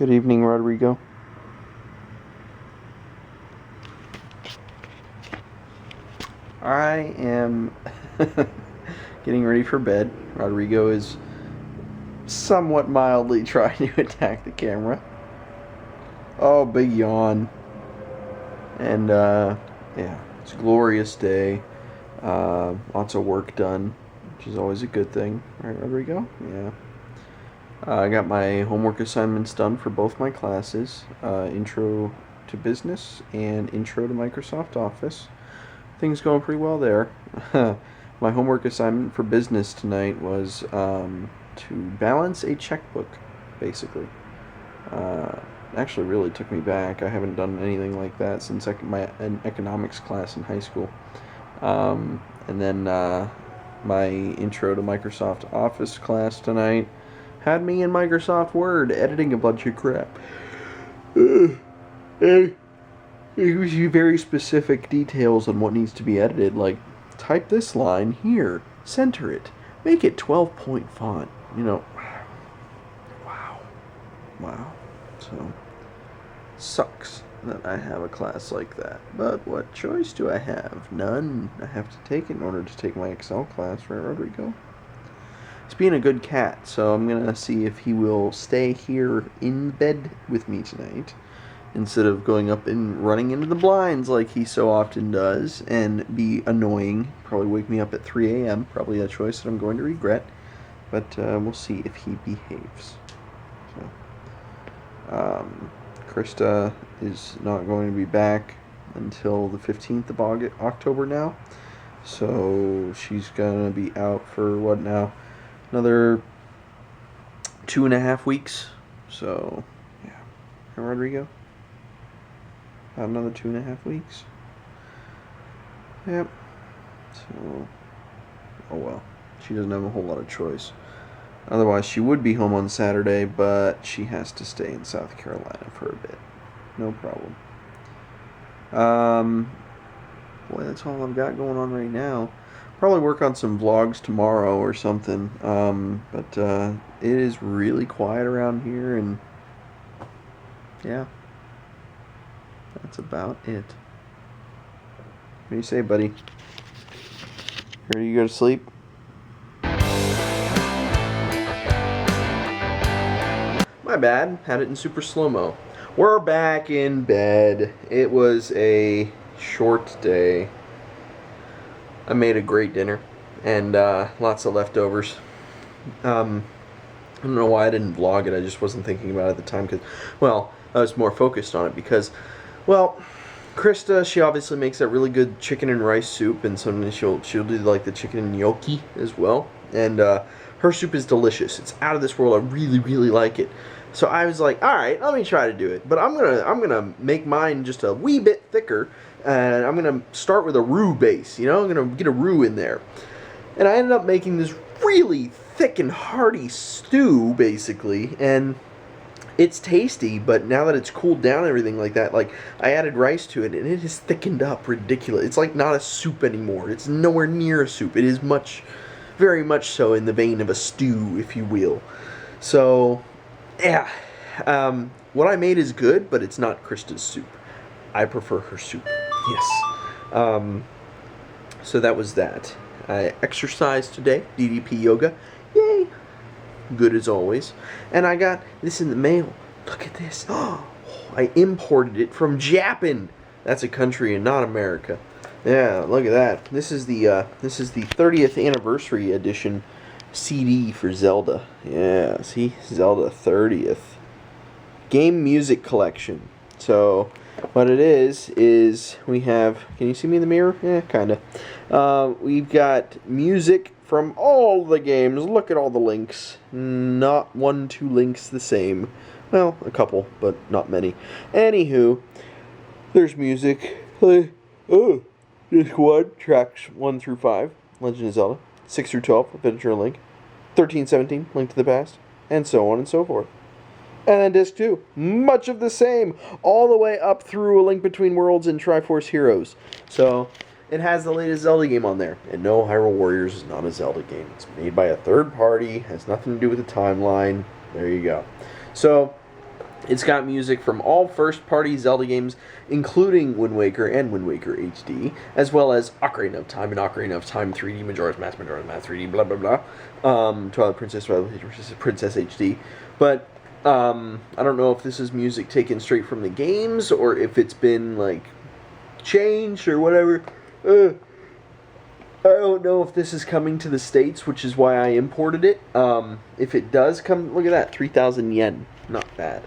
Good evening, Rodrigo. I am getting ready for bed. Rodrigo is somewhat mildly trying to attack the camera. Oh, big yawn. And, yeah, it's a glorious day. Lots of work done, which is always a good thing. Right, Rodrigo? Yeah. I got my homework assignments done for both my classes, Intro to Business and Intro to Microsoft Office. Things going pretty well there. My homework assignment for business tonight was to balance a checkbook, basically. Actually really took me back. I haven't done anything like that since my economics class in high school. And then my Intro to Microsoft Office class tonight had me in Microsoft Word editing a bunch of crap. And it gives you very specific details on what needs to be edited, like type this line here, center it, make it 12-point font. You know, wow. So, sucks that I have a class like that. But what choice do I have? None. I have to take it in order to take my Excel class, right, Rodrigo? He's being a good cat, so I'm going to see if he will stay here in bed with me tonight instead of going up and running into the blinds like he so often does and be annoying. Probably wake me up at 3 a.m. Probably a choice that I'm going to regret, but we'll see if he behaves. So, Krista is not going to be back until the 15th of October now, so she's going to be out for what now? Another 2.5 weeks. So, yeah. And Rodrigo? About another 2.5 weeks. Yep. So, oh well. She doesn't have a whole lot of choice. Otherwise, she would be home on Saturday, but she has to stay in South Carolina for a bit. No problem. Boy, that's all I've got going on right now. Probably work on some vlogs tomorrow or something. But it is really quiet around here, and yeah, that's about it. What do you say, buddy? Ready to go to sleep? My bad. Had it in super slow-mo. We're back in bed. It was a short day. I made a great dinner and lots of leftovers. I don't know why I didn't vlog it. I just wasn't thinking about it at the time because, well, I was more focused on it because, well, Krista, she obviously makes that really good chicken and rice soup, and sometimes she'll do like the chicken and gnocchi as well. And her soup is delicious. It's out of this world. I really, really like it. So I was like, all right, let me try to do it. But I'm gonna make mine just a wee bit thicker, and I'm gonna start with a roux base. You know, I'm gonna get a roux in there. And I ended up making this really thick and hearty stew, basically, and it's tasty. But now that it's cooled down and everything like that, like I added rice to it, and it has thickened up ridiculous. It's like not a soup anymore. It's nowhere near a soup. It is very much so in the vein of a stew, if you will. So, yeah, what I made is good, but it's not Krista's soup. I prefer her soup. Yes. So that was that. I exercised today, DDP yoga. Yay! Good as always. And I got this in the mail. Look at this. Oh, I imported it from Japan. That's a country and not America. Yeah, look at that. This is the 30th anniversary edition CD for Zelda. Yeah, see? Zelda 30th. Game music collection. So, what it is we have... Can you see me in the mirror? Yeah, kind of. We've got music from all the games. Look at all the links. Not 2 links the same. Well, a couple, but not many. Anywho, there's music. Disc 1, tracks 1 through 5, Legend of Zelda. 6 through 12, Adventure Link. 13, 17, Link to the Past. And so on and so forth. And then Disc 2, much of the same. All the way up through A Link Between Worlds and Triforce Heroes. So, it has the latest Zelda game on there. And no, Hyrule Warriors is not a Zelda game. It's made by a third party, has nothing to do with the timeline. There you go. So, It's got music from all first-party Zelda games, including Wind Waker and Wind Waker HD, as well as Ocarina of Time and Ocarina of Time 3D, Majora's Mask, 3D, blah blah blah, Twilight Princess HD. But I don't know if this is music taken straight from the games or if it's been like changed or whatever. I don't know if this is coming to the States, which is why I imported it. If it does come, look at that, 3,000 yen, not bad.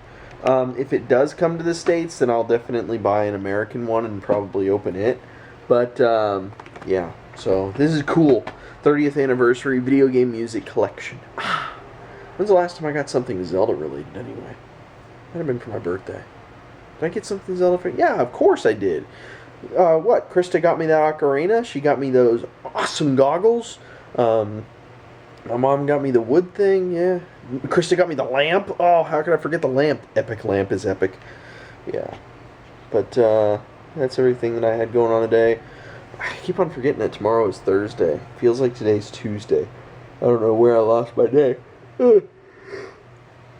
If it does come to the States, then I'll definitely buy an American one and probably open it. But, yeah, so this is cool. 30th anniversary video game music collection. When's the last time I got something Zelda related anyway? Might have been for my birthday. Did I get something Zelda for? Yeah, of course I did. What? Krista got me that ocarina. She got me those awesome goggles. My mom got me the wood thing, yeah. Krista got me the lamp. Oh, how could I forget the lamp? Epic lamp is epic. Yeah. But, that's everything that I had going on today. I keep on forgetting that tomorrow is Thursday. Feels like today's Tuesday. I don't know where I lost my day.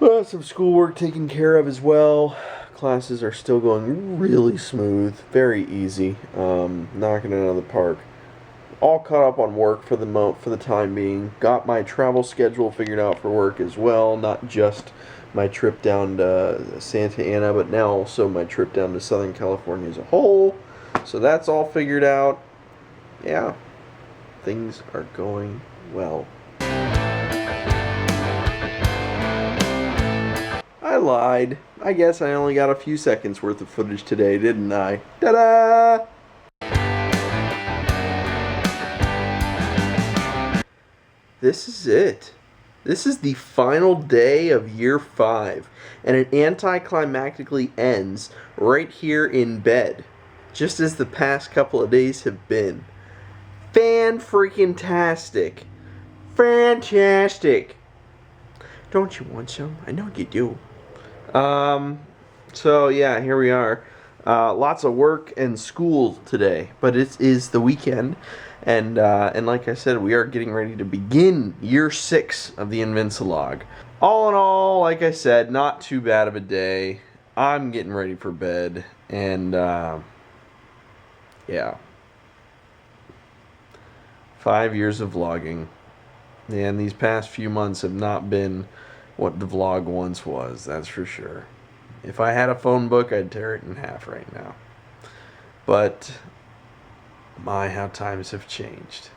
Some schoolwork taken care of as well. Classes are still going really smooth. Very easy. Knocking it out of the park. All caught up on work for the time being. Got my travel schedule figured out for work as well. Not just my trip down to Santa Ana, but now also my trip down to Southern California as a whole. So that's all figured out. Yeah, things are going well. I lied. I guess I only got a few seconds worth of footage today, didn't I? Ta-da! This is it. This is the final day of year 5, and it anticlimactically ends right here in bed, just as the past couple of days have been. Fan-freaking-tastic. Fantastic. Don't you want some? I know you do. So yeah, here we are. Lots of work and school today, but it is the weekend, and like I said, we are getting ready to begin year 6 of the Invincilog. All in all, like I said, not too bad of a day. I'm getting ready for bed, and yeah. 5 years of vlogging, and these past few months have not been what the vlog once was, that's for sure. If I had a phone book, I'd tear it in half right now. But, my, how times have changed.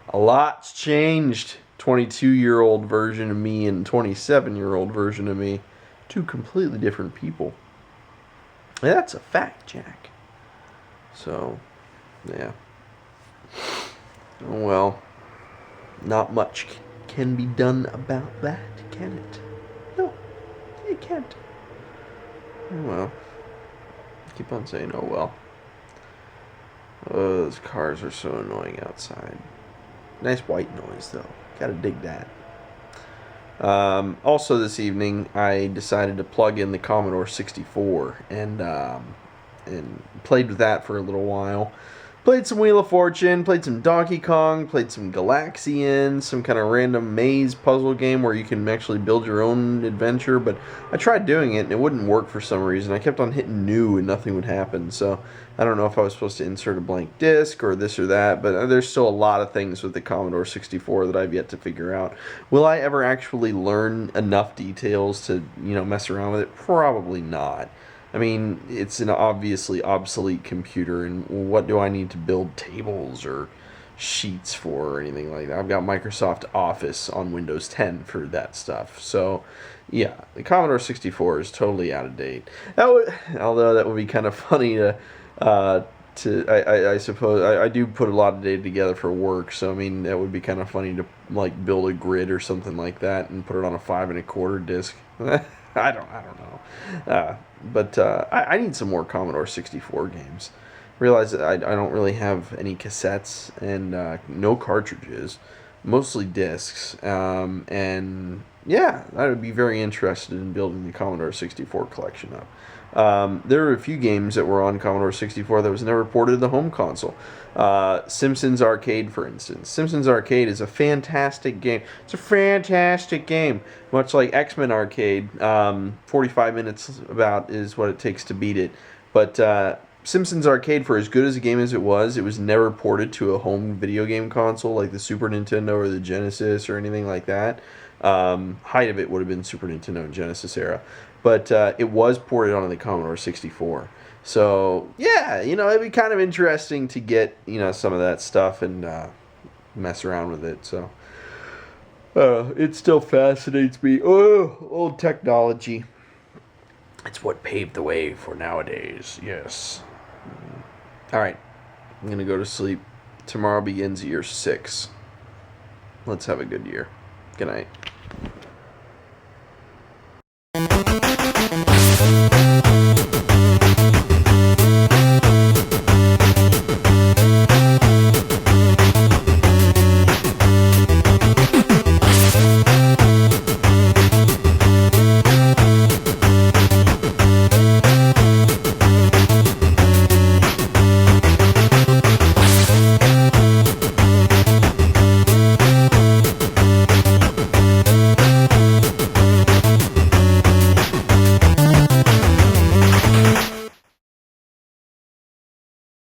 A lot's changed. 22-year-old version of me and 27-year-old version of me. Two completely different people. And that's a fact, Jack. So, yeah. Oh well. Not much can be done about that, can it? No, it can't. Oh well. Keep on saying, oh well. Oh, those cars are so annoying outside. Nice white noise, though. Gotta dig that. Also this evening, I decided to plug in the Commodore 64 and played with that for a little while. Played some Wheel of Fortune, played some Donkey Kong, played some Galaxian, some kind of random maze puzzle game where you can actually build your own adventure, but I tried doing it and it wouldn't work for some reason. I kept on hitting new and nothing would happen, so I don't know if I was supposed to insert a blank disc or this or that, but there's still a lot of things with the Commodore 64 that I've yet to figure out. Will I ever actually learn enough details to, mess around with it? Probably not. I mean, it's an obviously obsolete computer, and what do I need to build tables or sheets for or anything like that? I've got Microsoft Office on Windows 10 for that stuff. So, yeah, the Commodore 64 is totally out of date. Although that would be kind of funny I suppose I do put a lot of data together for work, so I mean that would be kind of funny to like build a grid or something like that and put it on a 5 1/4 disc. I don't know. But I need some more Commodore 64 games. Realize that I don't really have any cassettes and no cartridges, mostly discs. And yeah, I would be very interested in building the Commodore 64 collection up. There are a few games that were on Commodore 64 that was never ported to the home console. Simpsons Arcade, for instance. Simpsons Arcade is a fantastic game. It's a fantastic game. Much like X-Men Arcade, 45 minutes about is what it takes to beat it. But Simpsons Arcade, for as good as a game as it was never ported to a home video game console like the Super Nintendo or the Genesis or anything like that. Height of it would have been Super Nintendo and Genesis era, but it was ported onto the Commodore 64. So yeah, it'd be kind of interesting to get some of that stuff and mess around with it. So it still fascinates me. Oh, old technology. It's what paved the way for nowadays. Yes. All right, I'm gonna go to sleep. Tomorrow begins year 6. Let's have a good year. Good night.